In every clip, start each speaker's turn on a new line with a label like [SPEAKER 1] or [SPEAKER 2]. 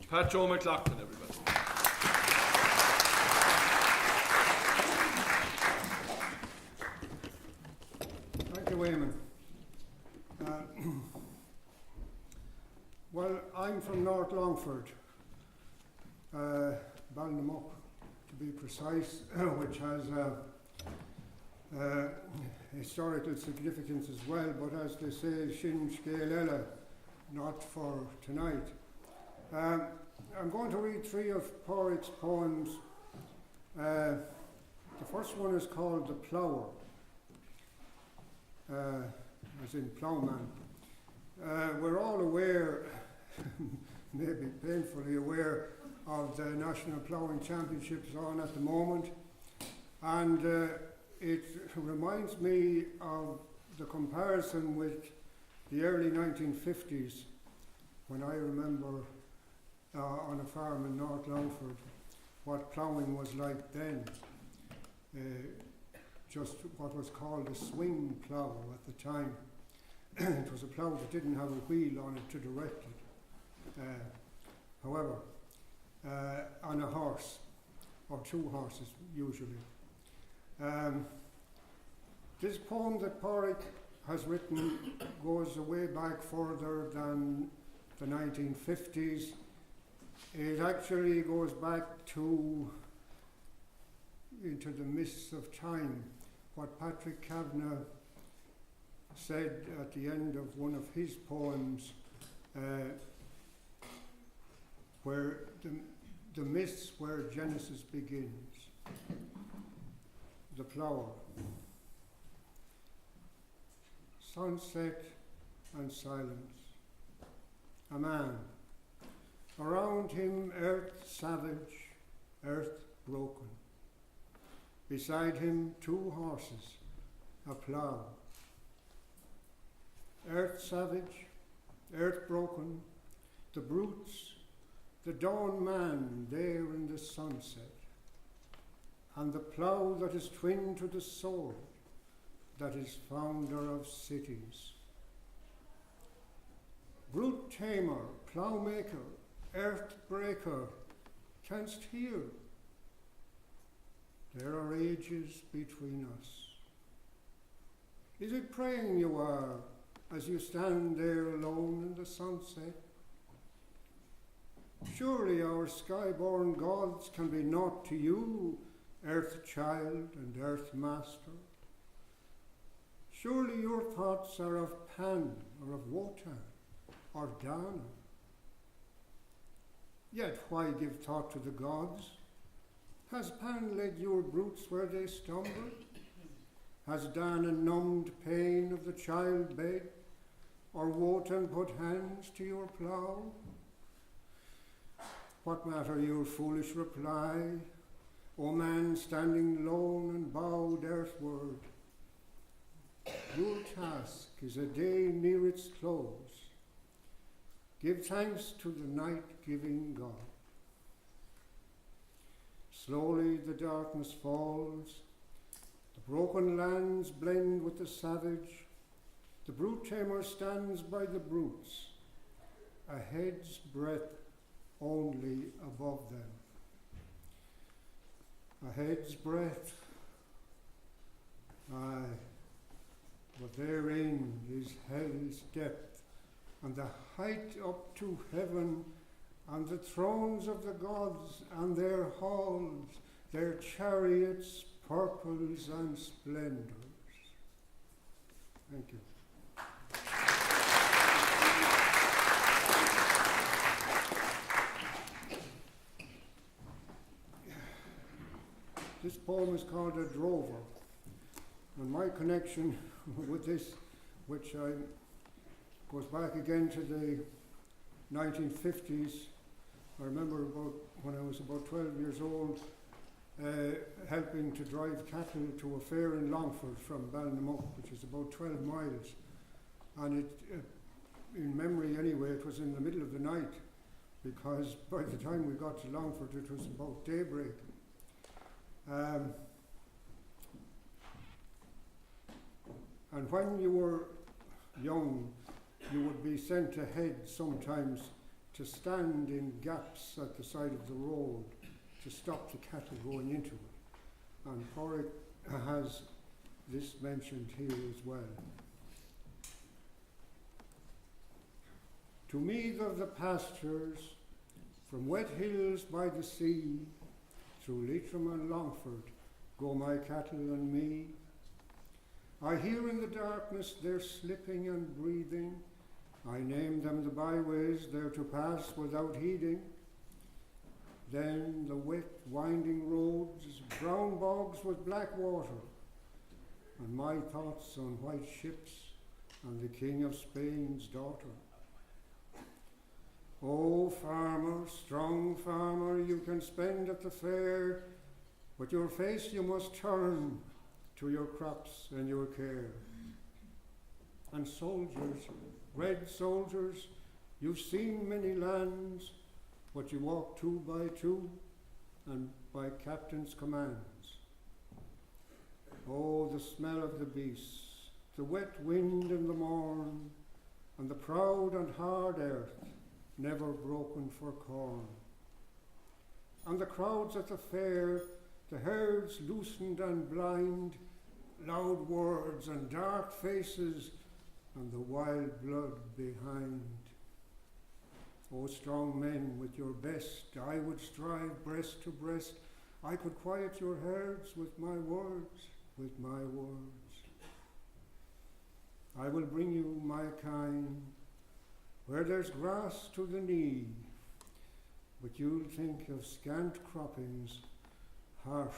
[SPEAKER 1] Pat Joe McLoughlin, everybody.
[SPEAKER 2] Thank you, Eamon. Well, I'm from North Longford, Ballinamok to be precise, which has historical significance as well, but as they say, Shin Scale not for tonight. I'm going to read three of Pádraig's poems. The first one is called The Plougher, as in ploughman. We're all aware, maybe painfully aware, of the National Ploughing Championships on at the moment, and it reminds me of the comparison with the early 1950s, when I remember on a farm in North Longford what ploughing was like then. Just what was called a swing plough at the time. It was a plough that didn't have a wheel on it to direct it. However, on a horse, or two horses usually. This poem that Pádraig has written goes way back further than the 1950s. It actually goes back into the mists of time. What Patrick Kavanagh said at the end of one of his poems, where the mists where Genesis begins. The Plougher. Sunset and silence. A man. Around him earth savage, earth broken. Beside him 2 horses, a plough. Earth savage, earth broken, the brutes, the dawn man there in the sunset, and the plough that is twin to the sword that is founder of cities. Brute tamer, plough maker, earth breaker, canst hear? There are ages between us. Is it praying you are as you stand there alone in the sunset? Surely our sky-born gods can be naught to you, earth child and earth master. Surely your thoughts are of Pan or of Wotan or Dana. Yet why give thought to the gods? Has Pan led your brutes where they stumbled? Has Dana numbed pain of the childbed, or Wotan put hands to your plough? What matter your foolish reply, O man standing lone and bowed earthward? Your task is a day near its close. Give thanks to the night-giving God. Slowly the darkness falls, the broken lands blend with the savage, the brute tamer stands by the brutes, a head's breadth only above them. A head's breadth, aye, but therein is hell's depth, and the height up to heaven, and the thrones of the gods, and their halls, their chariots, purples and splendors. Thank you. This poem is called A Drover, and my connection with this, which goes back again to the 1950s. I remember when I was about 12 years old, helping to drive cattle to a fair in Longford from Ballinamok, which is about 12 miles. And it, in memory anyway, it was in the middle of the night, because by the time we got to Longford it was about daybreak. And when you were young, you would be sent ahead sometimes to stand in gaps at the side of the road to stop the cattle going into it. And Porrick has this mentioned here as well. To me of the pastures, from wet hills by the sea, through Leitrim and Longford, go my cattle and me. I hear in the darkness their slipping and breathing. I name them the byways they're to pass without heeding. Then the wet, winding roads, brown bogs with black water, and my thoughts on white ships and the King of Spain's daughter. Oh, farmer, strong farmer, you can spend at the fair, but your face you must turn to your crops and your care. And soldiers, red soldiers, you've seen many lands, but you walk 2 by 2 and by captain's commands. Oh, the smell of the beasts, the wet wind in the morn, and the proud and hard earth, never broken for corn. And the crowds at the fair, the herds loosened and blind, loud words and dark faces, and the wild blood behind. O strong men, with your best I would strive breast to breast. I could quiet your herds with my words, with my words. I will bring you my kine, where there's grass to the knee, but you'll think of scant croppings, harsh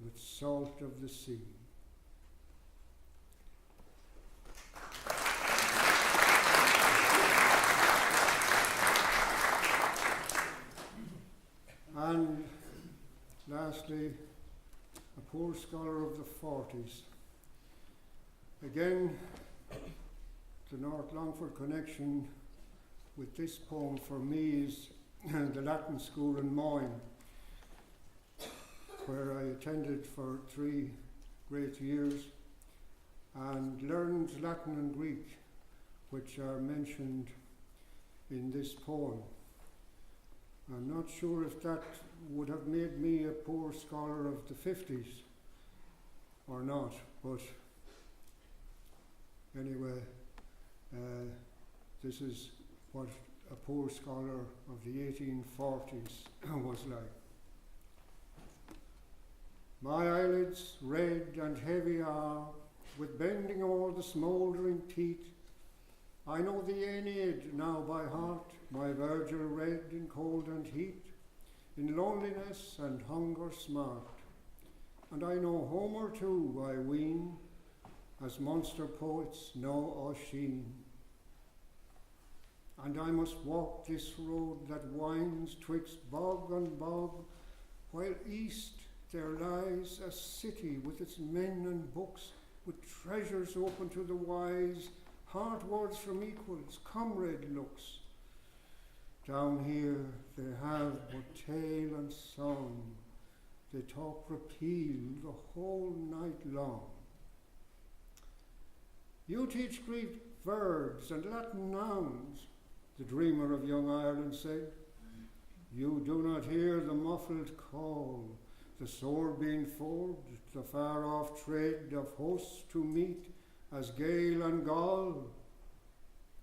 [SPEAKER 2] with salt of the sea. And lastly, a poor scholar of the 40s. Again, the North Longford connection with this poem for me is the Latin school in Moyne, where I attended for 3 great years and learned Latin and Greek, which are mentioned in this poem. I'm not sure if that would have made me a poor scholar of the 50s or not, but anyway, this is what a poor scholar of the 1840s was like. My eyelids red and heavy are, with bending o'er the smouldering peat. I know the Aeneid now by heart, my Virgil read in cold and heat, in loneliness and hunger smart. And I know Homer too, I ween, as monster poets know Oisin. And I must walk this road that winds twixt bog and bog, while east there lies a city with its men and books, with treasures open to the wise, heart words from equals, comrade looks. Down here they have but tale and song, they talk repeal the whole night long. You teach Greek verbs and Latin nouns, the dreamer of young Ireland said. You do not hear the muffled call, the sword being forged, the far-off tread of hosts to meet as Gael and Gaul.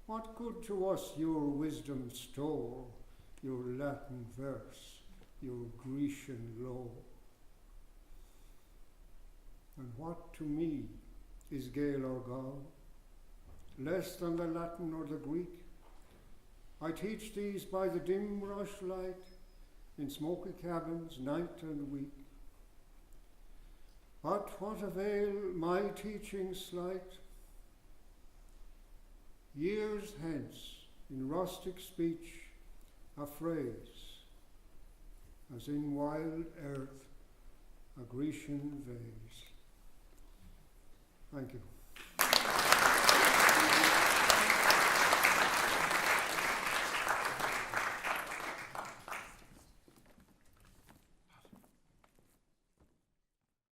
[SPEAKER 2] What good to us your wisdom store, your Latin verse, your Grecian lore? And what to me is Gael or Gaul, less than the Latin or the Greek? I teach these by the dim rushlight, in smoky cabins, night and week. But what avail my teaching slight? Years hence, in rustic speech, a phrase, as in wild earth, a Grecian vase. Thank you.